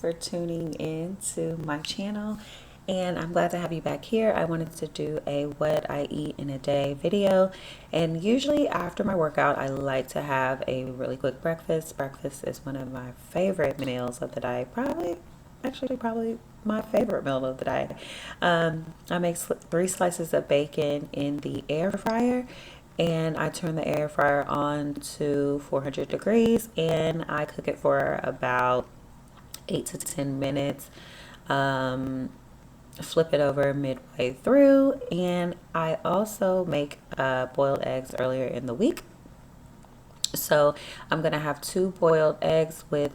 for tuning in to my channel, and I'm glad to have you back here. I wanted to do a what I eat in a day video, and usually after my workout I like to have a really quick breakfast. Breakfast is one of my favorite meals of the day, probably my favorite meal of the day. I make 3 slices of bacon in the air fryer, and I turn the air fryer on to 400 degrees, and I cook it for about 8 to 10 minutes. Um, Flip it over midway through, and I also make boiled eggs earlier in the week. So I'm gonna have 2 boiled eggs with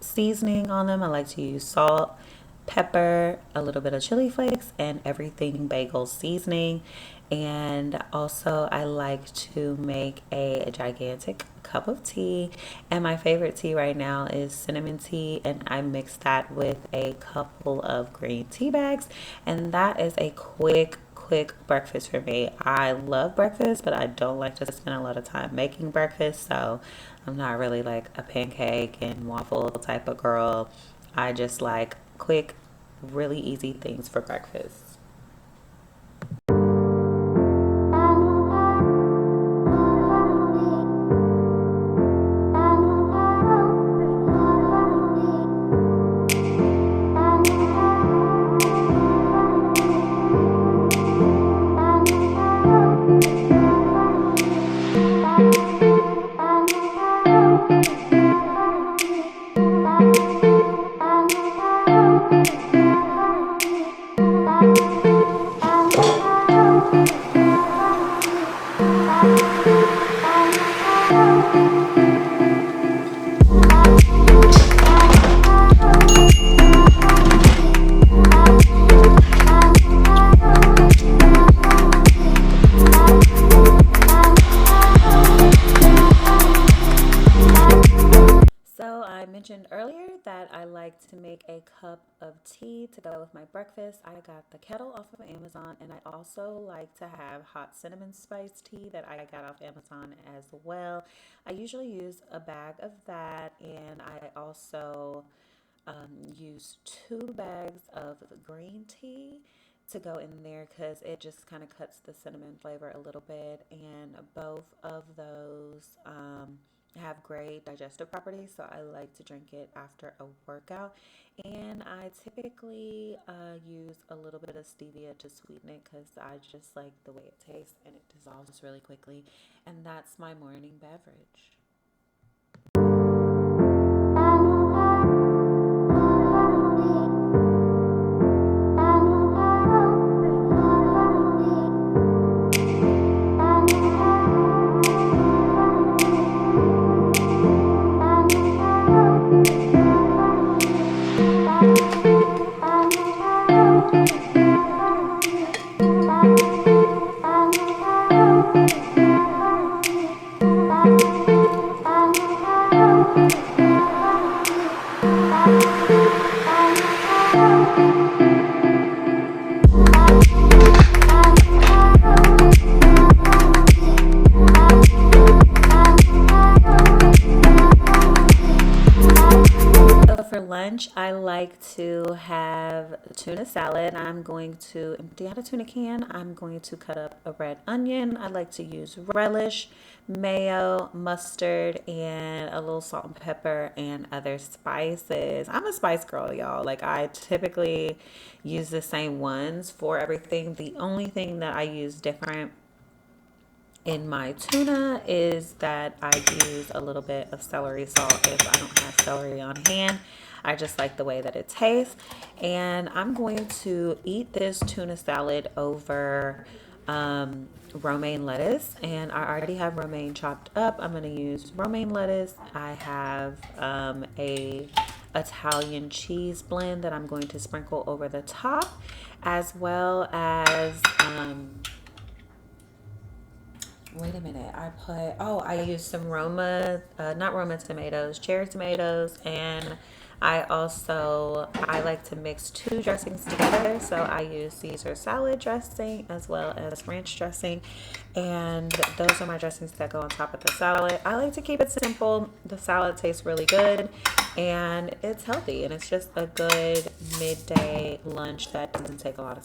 seasoning on them. I like to use salt, pepper, a little bit of chili flakes, and everything bagel seasoning. And also, I like to make a gigantic cup of tea. And my favorite tea right now is cinnamon tea, and I mix that with a couple of green tea bags. And that is a quick breakfast for me. I love breakfast, but I don't like to spend a lot of time making breakfast, so I'm not really like a pancake and waffle type of girl. I just like quick, really easy things for breakfast. So I mentioned earlier that I like to make a cup of tea to go with my breakfast. I got the kettle off of Amazon, and I also like to have hot cinnamon spice tea that I got off Amazon as well. I usually use a bag of that, and I also use 2 bags of green tea to go in there because it just kind of cuts the cinnamon flavor a little bit, and both of those have great digestive properties, so I like to drink it after a workout. And I typically use a little bit of stevia to sweeten it because I just like the way it tastes and it dissolves really quickly, and that's my morning beverage. So for lunch, I like to have tuna salad. I'm going to empty out a tuna can. I'm going to cut up a red onion. I like to use relish, mayo, mustard, and a little salt and pepper and other spices. I'm a spice girl, y'all. Like, I typically use the same ones for everything. The only thing that I use different in my tuna is that I use a little bit of celery salt if I don't have celery on hand. I just like the way that it tastes. And I'm going to eat this tuna salad over romaine lettuce. And I already have romaine chopped up. I'm going to use romaine lettuce. I have a Italian cheese blend that I'm going to sprinkle over the top, as well as wait a minute. I used some Roma, not Roma tomatoes, cherry tomatoes, and I like to mix two dressings together. So I use Caesar salad dressing as well as ranch dressing. And those are my dressings that go on top of the salad. I like to keep it simple. The salad tastes really good and it's healthy, and it's just a good midday lunch that doesn't take a lot of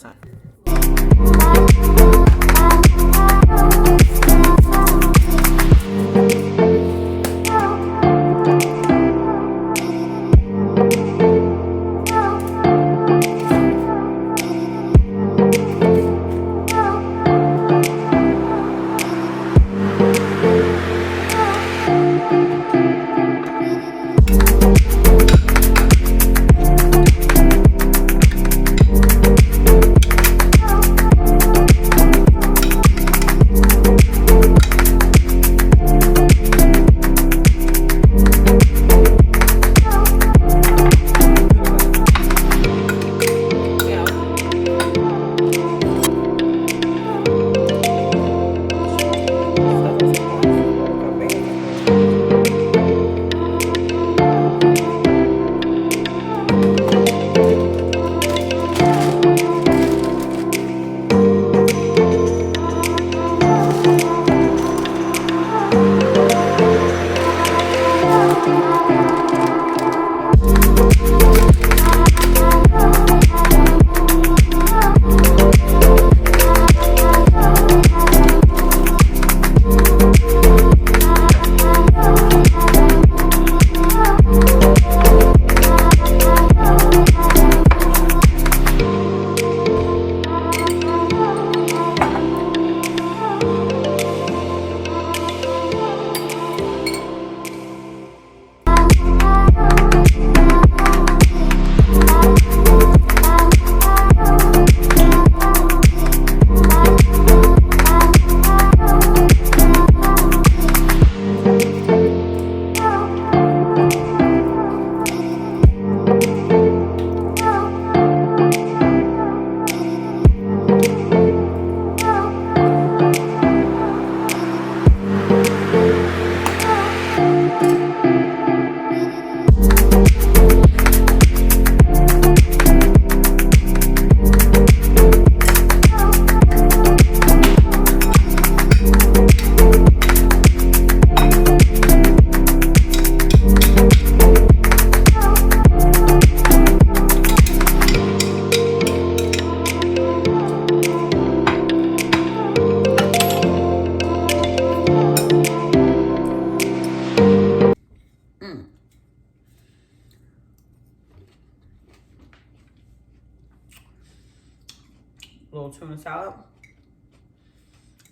Little tuna salad,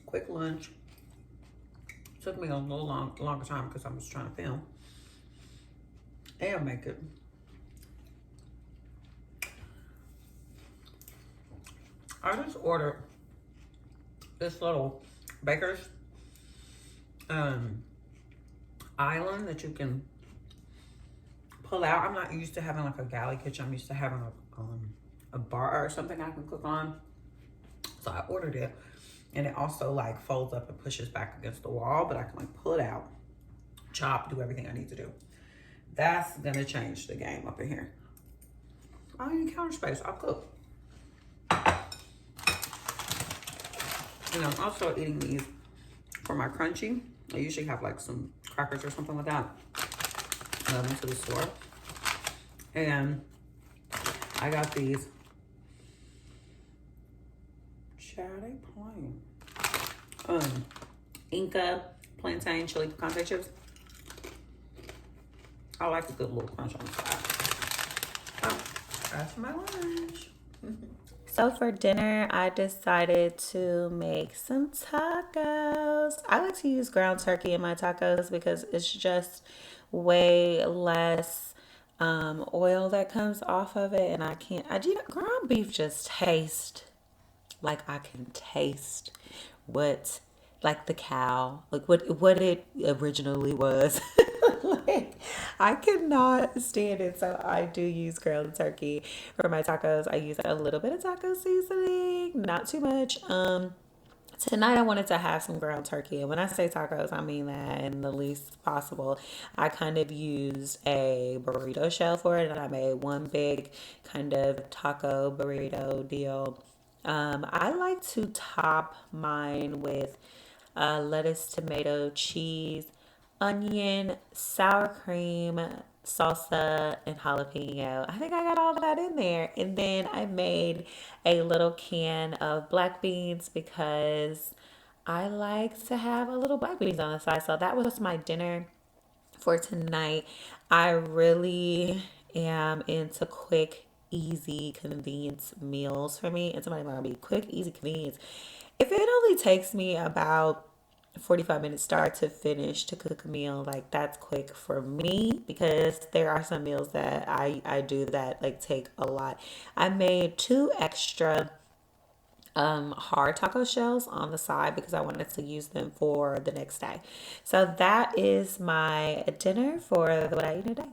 quick lunch. Took me a little longer time because I was trying to film and make it. I just ordered this little baker's island that you can pull out. I'm not used to having like a galley kitchen. I'm used to having a bar or something I can cook on. So I ordered it, and it also like folds up and pushes back against the wall, but I can like pull it out, chop, do everything I need to do. That's gonna change the game up in here. I don't need counter space, I'll cook. And I'm also eating these for my crunchy. I usually have like some crackers or something like that. I went to the store, and I got these Chatty Plain Inca plantain chili picante chips. I like a good little crunch on the side. Oh, that's my lunch. So for dinner, I decided to make some tacos. I like to use ground turkey in my tacos because it's just way less oil that comes off of it, and ground beef just tastes like I can taste what, like the cow, like what it originally was. Like, I cannot stand it, so I do use ground turkey for my tacos. I use a little bit of taco seasoning, not too much. Tonight I wanted to have some ground turkey. And when I say tacos, I mean that in the least possible. I kind of used a burrito shell for it, and I made one big kind of taco burrito deal. I like to top mine with lettuce, tomato, cheese, onion, sour cream, salsa, and jalapeno. I think I got all of that in there. And then I made a little can of black beans because I like to have a little black beans on the side. So that was my dinner for tonight. I really am into quick, easy, convenience meals for me. And somebody might be quick, easy, convenience. If it only takes me about 45 minutes start to finish to cook a meal, like that's quick for me because there are some meals that I do that like take a lot. I made two extra hard taco shells on the side because I wanted to use them for the next day. So that is my dinner for what I eat in a day.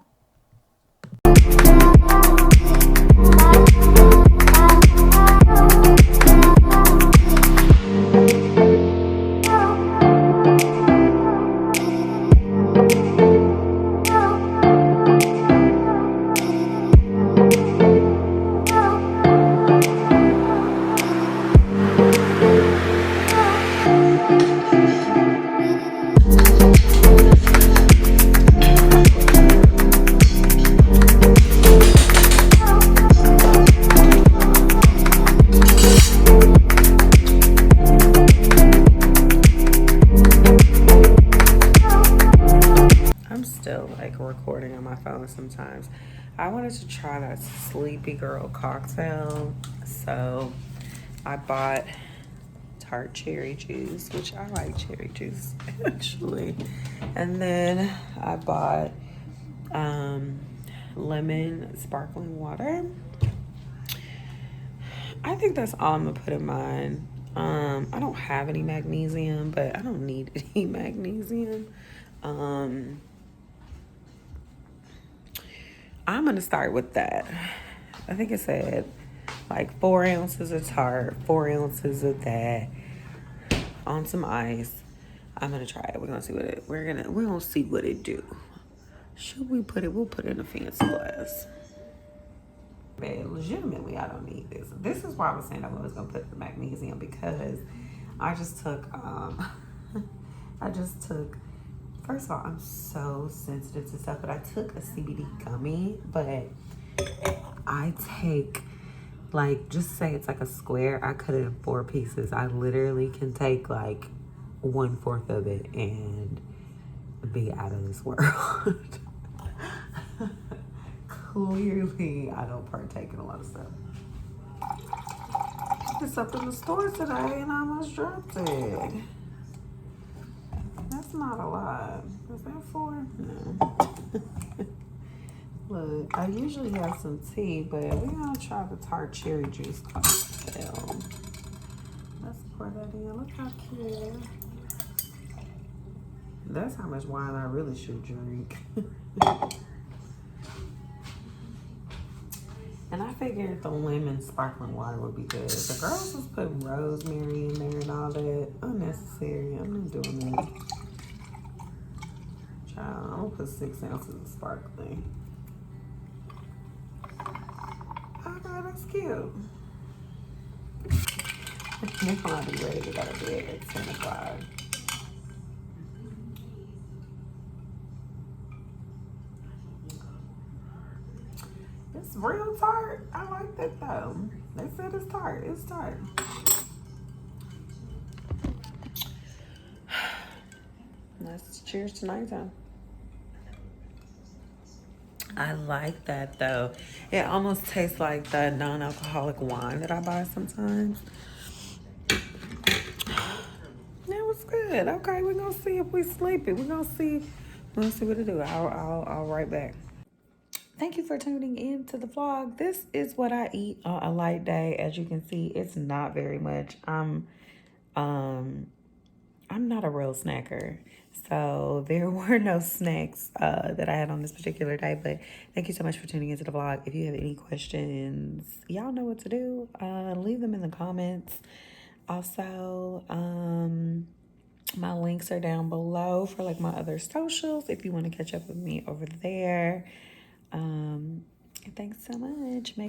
I'm still like recording on my phone sometimes. I wanted to try that Sleepy Girl cocktail. So I bought tart cherry juice, which I like cherry juice actually. And then I bought lemon sparkling water. I think that's all I'm gonna put in mine. I don't have any magnesium, but I don't need any magnesium. I'm gonna start with that. I think it said like 4 ounces of tart, 4 ounces of that on some ice. I'm gonna try it. We're gonna see what it. We're gonna see what it do. Should we put it? We'll put it in a fancy glass. But legitimately, I don't need this. This is why I was saying I was gonna put the magnesium because I just took. I just took. First of all, I'm so sensitive to stuff, but I took a CBD gummy. But I take like just say it's like a square. I cut it in 4 pieces. I literally can take like 1/4 of it and be out of this world. Clearly, I don't partake in a lot of stuff. It's up in the store today and I almost dropped it. That's not a lot. Is that 4? No. Look, I usually have some tea, but we're gonna try the tart cherry juice cocktail. Let's pour that in. Look how cute. That's how much wine I really should drink. And I figured the lemon sparkling water would be good. The girls was putting rosemary in there and all that. Unnecessary. I'm not doing that. Child, I'm gonna put 6 ounces of sparkling. Okay, that's cute. Now I'll be ready to go to bed at 10 o'clock. It's real tart. I like that though. They said it's tart. It's tart. Let's cheers to nighttime. I like that though. It almost tastes like the non-alcoholic wine that I buy sometimes. That was good. Okay, we're gonna see if we sleepy. We're gonna see what to do. I'll write back. Thank you for tuning in to the vlog. This is what I eat on a light day. As you can see, it's not very much. I'm not a real snacker. So there were no snacks that I had on this particular day. But thank you so much for tuning into the vlog. If you have any questions, y'all know what to do. Leave them in the comments. Also, my links are down below for like my other socials if you want to catch up with me over there. Thanks so much.